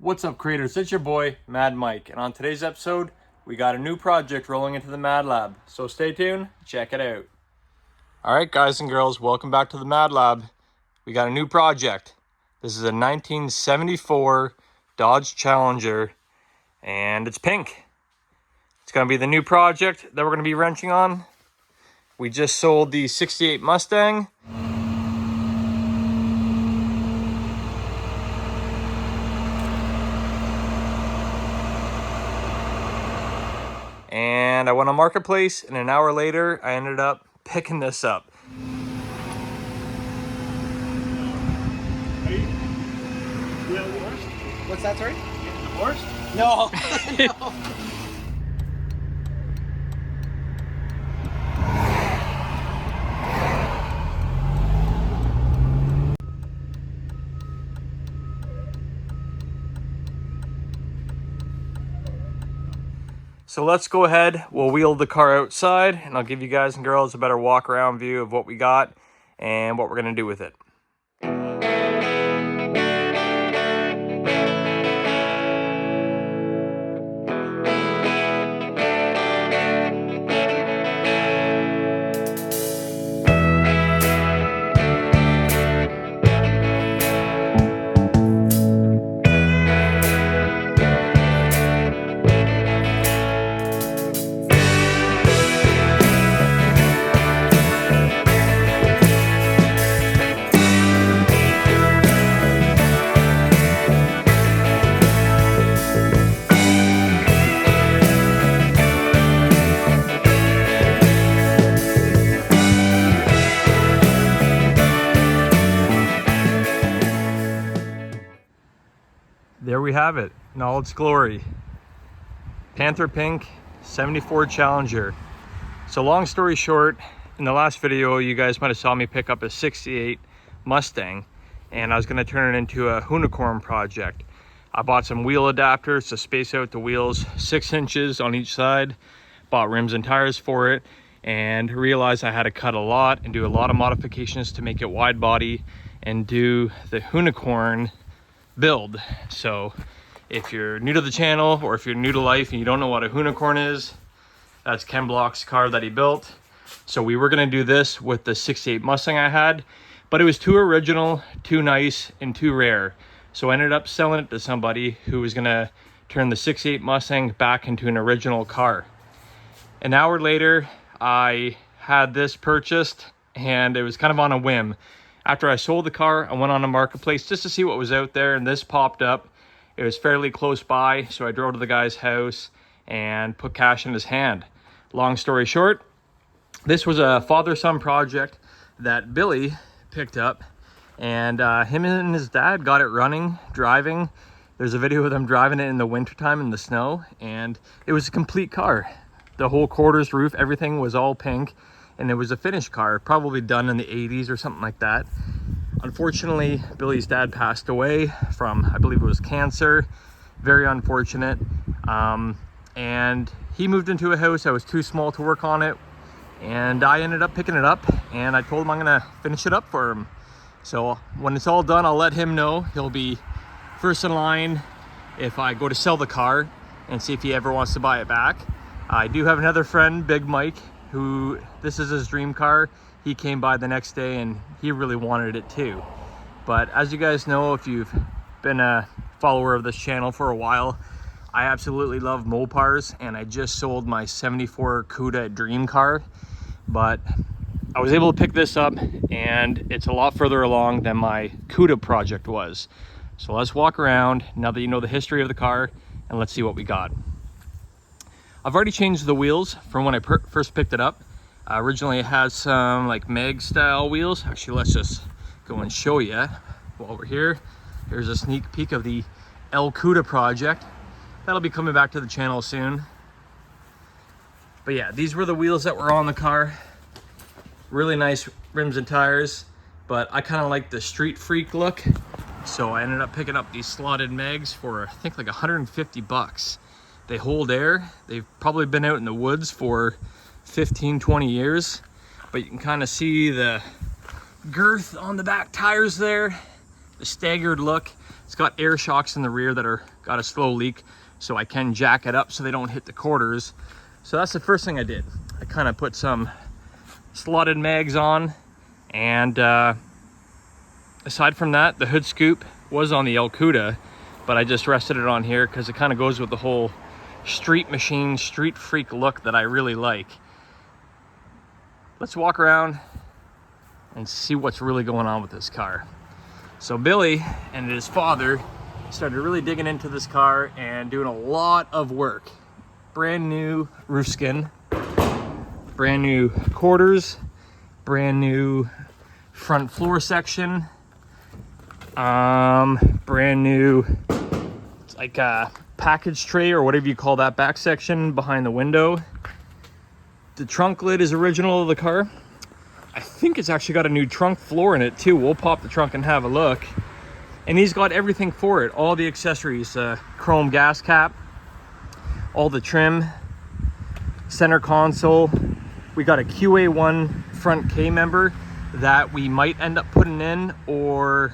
What's up, creators? It's your boy Mad Mike, and on today's episode we got a new project rolling into the Mad Lab, so stay tuned, check it out. Alright guys and girls, welcome back to the Mad Lab. We got a new project. This is a 1974 Dodge Challenger and it's pink. It's going to be the new project that we're going to be wrenching on. We just sold the 68 Mustang. And I went on Marketplace, and an hour later, I ended up picking this up. Are you divorced? What's that, sorry? You divorced? No. No. So let's go ahead, we'll wheel the car outside, and I'll give you guys and girls a better walk around view of what we got and what we're gonna do with it. There we have it in all its glory. Panther Pink 74 Challenger. So long story short, in the last video you guys might have saw me pick up a 68 Mustang and I was going to turn it into a unicorn project. I bought some wheel adapters to space out the wheels 6 inches on each side, bought rims and tires for it, and realized I had to cut a lot and do a lot of modifications to make it wide body and do the unicorn build. So if you're new to the channel or if you're new to life and you don't know what a unicorn is, that's Ken Block's car that he built. So we were going to do this with the 68 Mustang I had, but it was too original, too nice, and too rare. So I ended up selling it to somebody who was going to turn the 68 Mustang back into an original car. An hour later, I had this purchased, and it was kind of on a whim. After I sold the car, I went on a Marketplace just to see what was out there, and this popped up. It was fairly close by, so I drove to the guy's house and put cash in his hand. Long story short, this was a father-son project that Billy picked up, and him and his dad got it running, driving. There's a video of them driving it in the wintertime in the snow, and it was a complete car. The whole quarters, roof, everything was all pink. And it was a finished car, probably done in the 80s or something like that. Unfortunately, Billy's dad passed away from, I believe it was cancer. Very unfortunate. And he moved into a house that was too small to work on it. And I ended up picking it up, and I told him I'm gonna finish it up for him. So when it's all done, I'll let him know. He'll be first in line if I go to sell the car and see if he ever wants to buy it back. I do have another friend, Big Mike, who this is his dream car. He came by the next day and he really wanted it too. But as you guys know, if you've been a follower of this channel for a while, I absolutely love Mopars, and I just sold my 74 Cuda dream car. But I was able to pick this up, and it's a lot further along than my Cuda project was. So let's walk around now that you know the history of the car, and let's see what we got. I've already changed the wheels from when I first picked it up. Originally it had some like mag style wheels. Actually, let's just go and show you while we're here. Here's a sneak peek of the El Cuda project. That'll be coming back to the channel soon. But yeah, these were the wheels that were on the car. Really nice rims and tires, but I kind of like the street freak look. So I ended up picking up these slotted mags for I think like 150 bucks. They hold air. They've probably been out in the woods for 15-20 years, but you can kind of see the girth on the back tires there, the staggered look. It's got air shocks in the rear that are got a slow leak, so I can jack it up so they don't hit the quarters. So that's the first thing I did. I kind of put some slotted mags on, and aside from that, the hood scoop was on the El Cuda, but I just rested it on here because it kind of goes with the whole street machine, street freak look that I really like. Let's walk around and see what's really going on with this car. So Billy and his father started really digging into this car and doing a lot of work. Brand new roof skin, brand new quarters, brand new front floor section, brand new, it's like a package tray or whatever you call that back section behind the window. The trunk lid is original of the car. I think it's actually got a new trunk floor in it too. We'll pop the trunk and have a look. And he's got everything for it, all the accessories, chrome gas cap, all the trim, center console. We got a QA1 front K member that we might end up putting in, or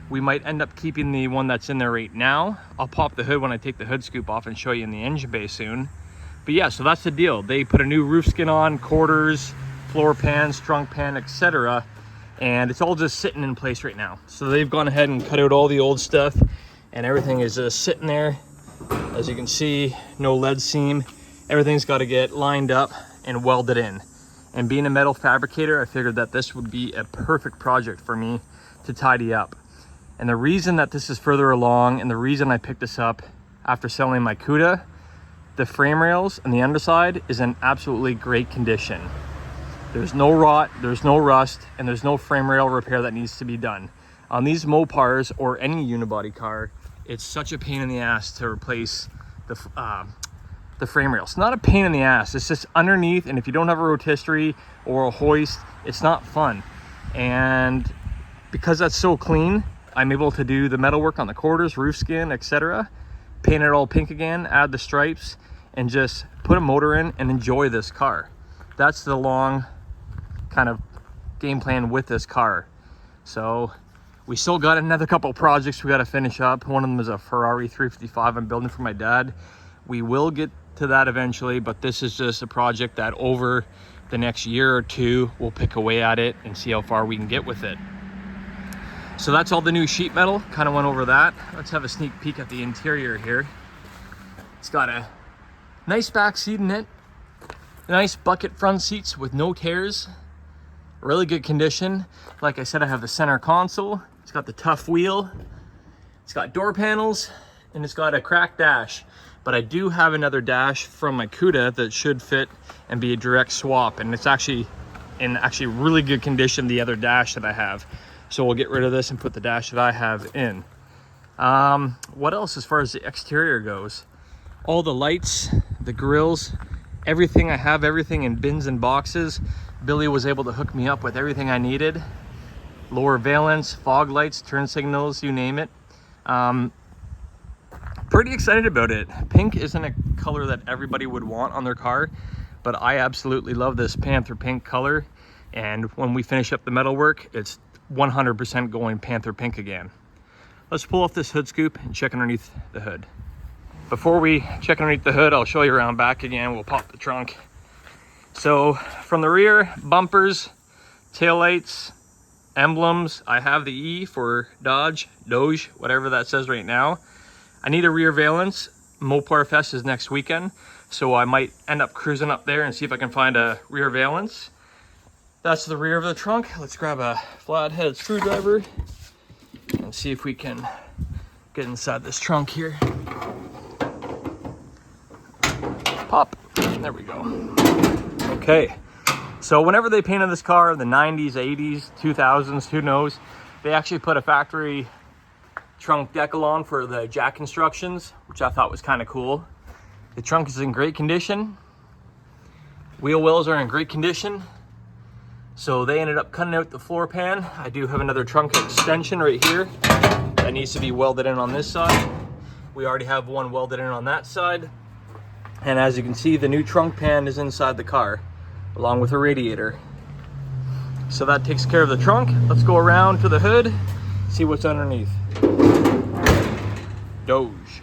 we might end up keeping the one that's in there right now. I'll pop the hood when I take the hood scoop off and show you in the engine bay soon. But yeah, so that's the deal. They put a new roof skin on, quarters, floor pans, trunk pan, etc. And it's all just sitting in place right now. So they've gone ahead and cut out all the old stuff, and everything is just sitting there. As you can see, no lead seam. Everything's got to get lined up and welded in. And being a metal fabricator, I figured that this would be a perfect project for me to tidy up. And the reason that this is further along, and the reason I picked this up after selling my Cuda, the frame rails and the underside is in absolutely great condition. There's no rot, there's no rust, and there's no frame rail repair that needs to be done. On these Mopars or any unibody car, it's such a pain in the ass to replace the frame rail. It's not a pain in the ass, it's just underneath, and if you don't have a rotisserie or a hoist, it's not fun. And because that's so clean, I'm able to do the metal work on the quarters, roof skin, etc. Paint it all pink again, add the stripes, and just put a motor in and enjoy this car. That's the long kind of game plan with this car. So we still got another couple projects we got to finish up. One of them is a Ferrari 355 I'm building for my dad. We will get to that eventually, but this is just a project that over the next year or two, we'll pick away at it and see how far we can get with it. So that's all the new sheet metal, kind of went over that. Let's have a sneak peek at the interior here. It's got a nice back seat in it, nice bucket front seats with no tears, really good condition. Like I said, I have the center console, it's got the tough wheel, it's got door panels, and it's got a cracked dash. But I do have another dash from my Cuda that should fit and be a direct swap, and it's actually in really good condition, the other dash that I have. So we'll get rid of this and put the dash that I have in. What else as far as the exterior goes? All the lights, the grills, everything I have, everything in bins and boxes. Billy was able to hook me up with everything I needed. Lower valence, fog lights, turn signals, you name it. Pretty excited about it. Pink isn't a color that everybody would want on their car, but I absolutely love this Panther Pink color. And when we finish up the metalwork, it's 100% going Panther Pink again. Let's pull off this hood scoop and check underneath the hood. Before we check underneath the hood, I'll show you around back again. We'll pop the trunk. So from the rear, bumpers, taillights, emblems. I have the E for Doge, whatever that says right now. I need a rear valance. Mopar Fest is next weekend, so I might end up cruising up there and see if I can find a rear valance. That's the rear of the trunk. Let's grab a flathead screwdriver and see if we can get inside this trunk here. Pop. There we go. Okay. So whenever they painted this car in the 90s, 80s, 2000s, who knows, they actually put a factory trunk decal on for the jack instructions, which I thought was kind of cool. The trunk is in great condition. Wheel wells are in great condition. So they ended up cutting out the floor pan. I do have another trunk extension right here that needs to be welded in on this side. We already have one welded in on that side. And as you can see, the new trunk pan is inside the car, along with a radiator. So that takes care of the trunk. Let's go around to the hood, see what's underneath. Doge.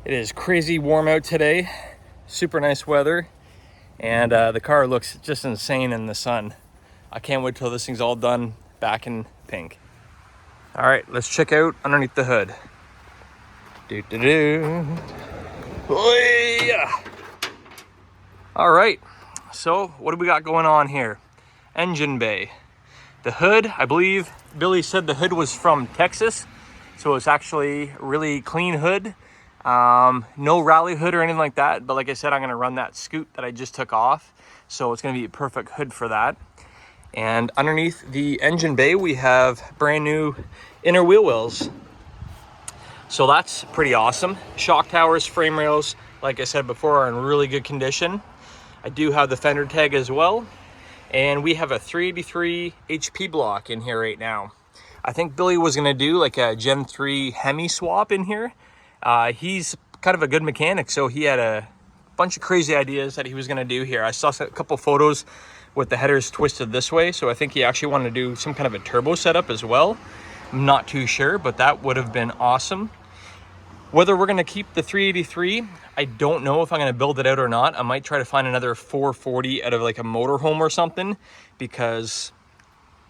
It is crazy warm out today. Super nice weather. And the car looks just insane in the sun. I can't wait till this thing's all done back in pink. All right, let's check out underneath the hood. Oh, yeah. All right, so what do we got going on here? Engine bay. The hood, I believe Billy said the hood was from Texas, so it's actually a really clean hood. No rally hood or anything like that, but like I said, I'm gonna run that scoot that I just took off, so it's gonna be a perfect hood for that. And underneath the engine bay, we have brand new inner wheel wells. So that's pretty awesome. Shock towers, frame rails, like I said before, are in really good condition. I do have the fender tag as well. And we have a 383 HP block in here right now. I think Billy was gonna do like a Gen 3 Hemi swap in here. He's kind of a good mechanic, so he had a bunch of crazy ideas that he was gonna do here. I saw a couple photos with the headers twisted this way, so I think he actually wanted to do some kind of a turbo setup as well. I'm not too sure, but that would have been awesome. Whether we're gonna keep the 383, I don't know if I'm gonna build it out or not. I might try to find another 440 out of like a motorhome or something, because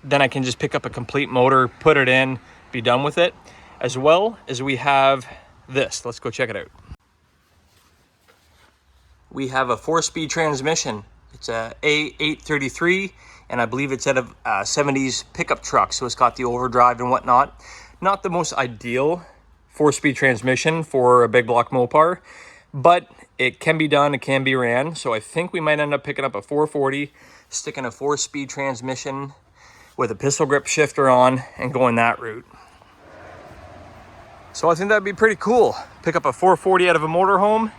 then I can just pick up a complete motor, put it in, be done with it. As well as we have this. Let's go check it out. We have a 4-speed transmission. It's a A833, and I believe it's out of a 70s pickup truck, so it's got the overdrive and whatnot. Not the most ideal 4-speed transmission for a big block Mopar, but it can be done, it can be ran. So I think we might end up picking up a 440, sticking a 4-speed transmission with a pistol grip shifter on and going that route. So I think that'd be pretty cool. Pick up a 440 out of a motorhome,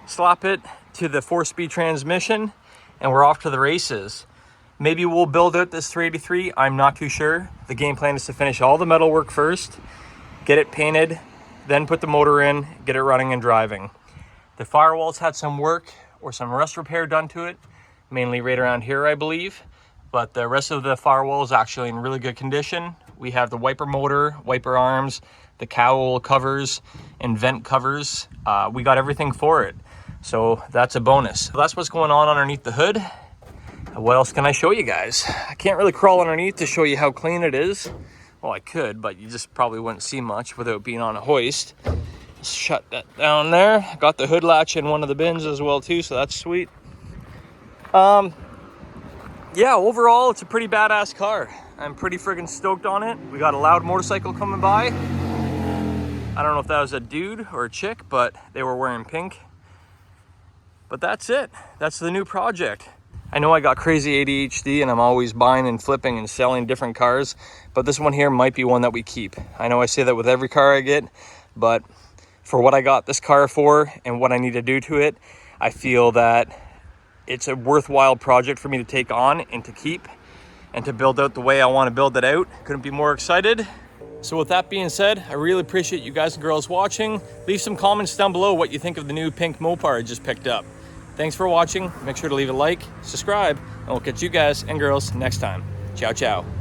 slap it to the 4-speed transmission, and we're off to the races. Maybe we'll build out this 383, I'm not too sure. The game plan is to finish all the metal work first, get it painted, then put the motor in, get it running and driving. The firewall's had some work or some rust repair done to it, mainly right around here, I believe. But the rest of the firewall is actually in really good condition. We have the wiper motor, wiper arms, the cowl covers, and vent covers. We got everything for it. So that's a bonus. So that's what's going on underneath the hood. What else can I show you guys? I can't really crawl underneath to show you how clean it is. Well, I could, but you just probably wouldn't see much without being on a hoist. Just shut that down there. Got the hood latch in one of the bins as well too, so that's sweet. Yeah, overall, it's a pretty badass car. I'm pretty friggin' stoked on it. We got a loud motorcycle coming by. I don't know if that was a dude or a chick, but they were wearing pink. But that's it. That's the new project. I know I got crazy ADHD and I'm always buying and flipping and selling different cars, but this one here might be one that we keep. I know I say that with every car I get, but for what I got this car for and what I need to do to it, I feel that it's a worthwhile project for me to take on and to keep and to build out the way I want to build it out. Couldn't be more excited. So with that being said, I really appreciate you guys and girls watching. Leave some comments down below what you think of the new pink Mopar I just picked up. Thanks for watching. Make sure to leave a like, subscribe, and we'll catch you guys and girls next time. Ciao, ciao.